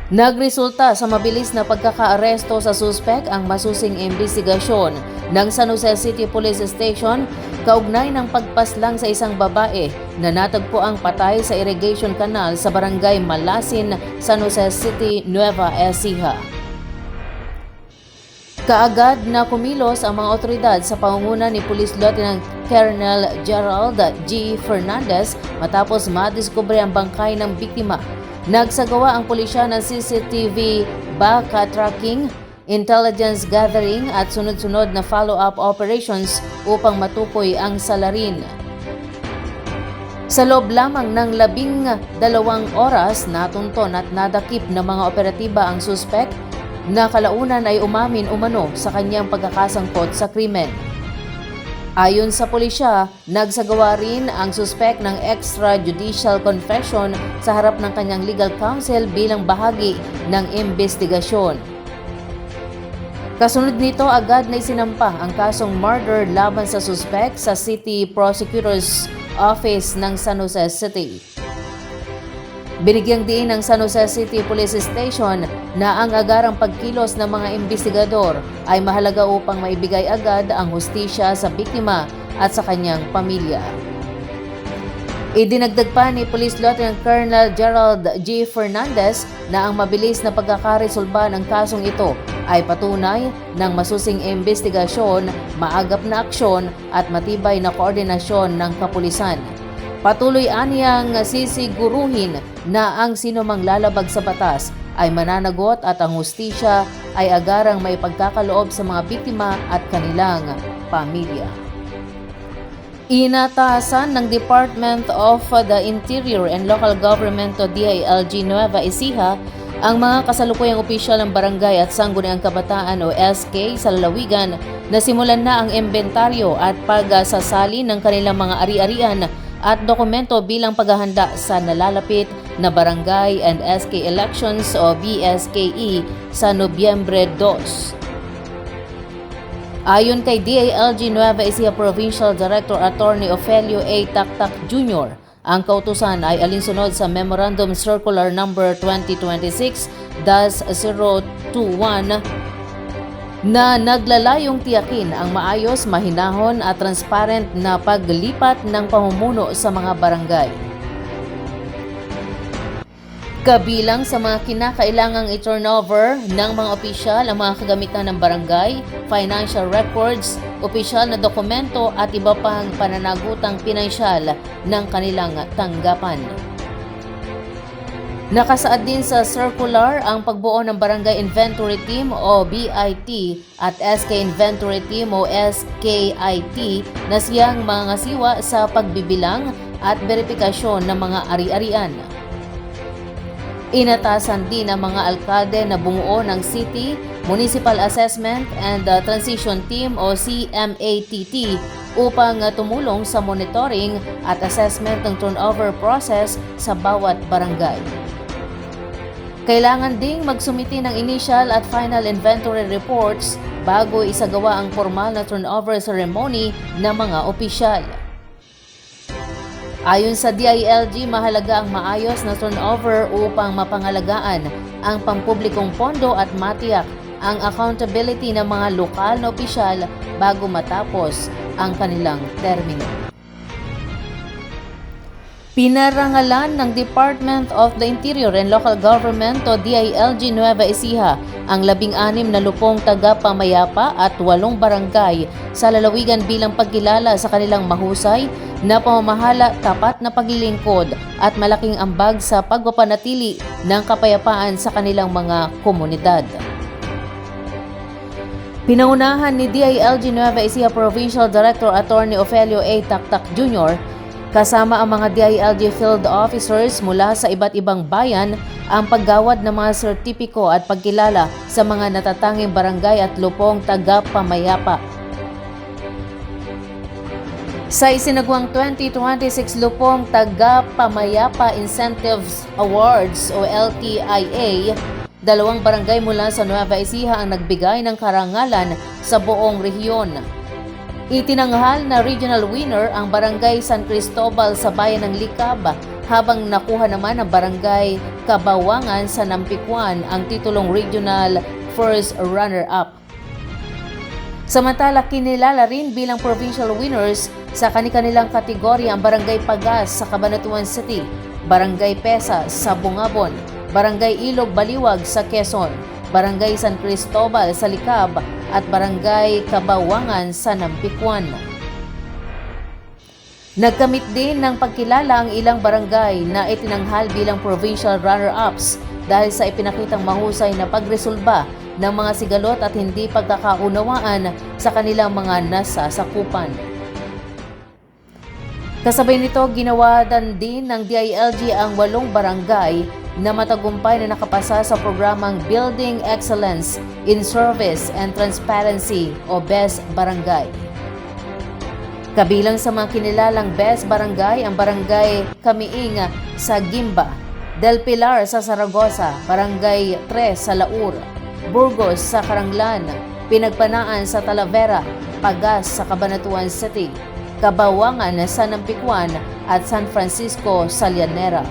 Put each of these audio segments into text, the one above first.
Nagresulta sa mabilis na pagkakaaresto sa suspek ang masusing investigasyon ng San Jose City Police Station kaugnay ng pagpaslang sa isang babae na natagpo ang patay sa irrigation canal sa barangay Malasin, San Jose City, Nueva Ecija. Kaagad na kumilos ang mga otoridad sa pangunguna ni Police Lieutenant Colonel Gerald G. Fernandez matapos madiskubre ang bangkay ng biktima. Nagsagawa ang pulisya ng CCTV backtracking, intelligence gathering at sunod-sunod na follow-up operations upang matukoy ang salarin. Sa loob lamang ng 12 oras, natunton at nadakip ng mga operatiba ang suspek na kalaunan ay umamin umano sa kanyang pagkakasangkot sa krimen. Ayon sa pulisya, nagsagawa rin ang suspek ng extrajudicial confession sa harap ng kanyang legal counsel bilang bahagi ng investigasyon. Kasunod nito, agad na isinampa ang kasong murder laban sa suspek sa City Prosecutor's Office ng San Jose City. Binigyang diin ng San Jose City Police Station na ang agarang pagkilos ng mga investigador ay mahalaga upang maibigay agad ang hustisya sa biktima at sa kanyang pamilya. Idinagdag pa ni Police Lieutenant Colonel Gerald G. Fernandez na ang mabilis na pagkakaresolba ng kasong ito ay patunay ng masusing investigasyon, maagap na aksyon at matibay na koordinasyon ng kapulisan. Patuloy aniyang sisiguruhin na ang sinumang lalabag sa batas ay mananagot at ang hustisya ay agarang may pagkakaloob sa mga biktima at kanilang pamilya. Inatasan ng Department of the Interior and Local Government o DILG Nueva Ecija ang mga kasalukuyang opisyal ng barangay at sangguniang kabataan o SK sa lalawigan na simulan na ang inventaryo at pagsasali ng kanilang mga ari-arian at dokumento bilang paghahanda sa nalalapit na barangay and SK elections o BSKE sa Nobyembre 2. Ayon kay DILG Nueva Ecija Provincial Director Attorney Ofelio A. Tactac Jr., ang kautusan ay alinsunod sa Memorandum Circular No. 2026-021 na naglalayong tiyakin ang maayos, mahinahon at transparent na paglipat ng pamumuno sa mga barangay. Kabilang sa mga kinakailangang i-turnover ng mga opisyal ang mga kagamitan ng barangay, financial records, opisyal na dokumento at iba pang pananagutang pinansyal ng kanilang tanggapan. Nakasaad din sa circular ang pagbuo ng Barangay Inventory Team o BIT at SK Inventory Team o SKIT na siyang mga siwa sa pagbibilang at verifikasyon ng mga ari-arian. Inatasan din ang mga alkalde na bumuo ng City, Municipal Assessment and Transition Team o CMATT upang tumulong sa monitoring at assessment ng turnover process sa bawat barangay. Kailangan ding magsumiti ng initial at final inventory reports bago isagawa ang formal na turnover ceremony ng mga opisyal. Ayon sa DILG, mahalaga ang maayos na turnover upang mapangalagaan ang pampublikong pondo at matiyak ang accountability ng mga lokal na opisyal bago matapos ang kanilang termino. Pinarangalan ng Department of the Interior and Local Government o DILG Nueva Ecija ang 16 na lupong taga-pamayapa at 8 barangay sa lalawigan bilang pagkilala sa kanilang mahusay na pamamahala, tapat na paglilingkod at malaking ambag sa pagpapanatili ng kapayapaan sa kanilang mga komunidad. Pinaunahan ni DILG Nueva Ecija Provincial Director Attorney Ofelio A. Tactac Jr. kasama ang mga DILG field officers mula sa iba't ibang bayan ang paggawad ng mga sertipiko at pagkilala sa mga natatanging barangay at lupong taga-pamayapa. Sa isinagawang 2026 Lupong Taga-Pamayapa Incentives Awards o LTIA, 2 barangay mula sa Nueva Ecija ang nagbigay ng karangalan sa buong rehiyon. Itinanghal na regional winner ang Barangay San Cristobal sa bayan ng Likab habang nakuha naman ng barangay Kabawangan sa Nampikwan ang titulong Regional First Runner-Up. Samantala, kinilala rin bilang provincial winners sa kanilang kategorya ang Barangay Pagas sa Cabanatuan City, Barangay Pesa sa Bungabon, Barangay Ilog Baliwag sa Quezon, Barangay San Cristobal sa Likab at Barangay Kabawangan sa Nampikwan. Nagkamit din ng pagkilala ang ilang barangay na itinanghal bilang provincial runner-ups dahil sa ipinakitang mahusay na pagresolba ng mga sigalot at hindi pagkakaunawaan sa kanilang mga nasasakupan. Kasabay nito, ginawadan din ng DILG ang 8 barangay na matagumpay na nakapasa sa programang Building Excellence in Service and Transparency o BEST Barangay. Kabilang sa mga kinilalang BEST Barangay ang Barangay Kamiing sa Gimba, Del Pilar sa Saragosa, Barangay 3 sa Laur, Burgos sa Caranglan, Pinagpanaan sa Talavera, Pagas sa Cabanatuan City, Kabawangan sa Nampikwan at San Francisco sa Llanera.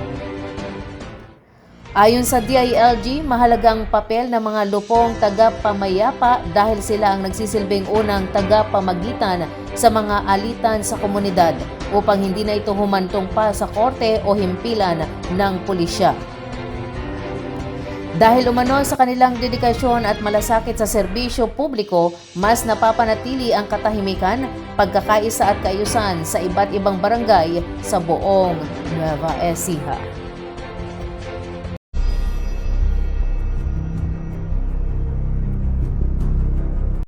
Ayon sa DILG, mahalagang papel ng mga lupong taga-pamayapa dahil sila ang nagsisilbing unang taga-pamagitan sa mga alitan sa komunidad upang hindi na ito humantong pa sa korte o himpilan ng pulisya. Dahil umano sa kanilang dedikasyon at malasakit sa serbisyo publiko, mas napapanatili ang katahimikan, pagkakaisa at kaayusan sa iba't ibang barangay sa buong Nueva Ecija.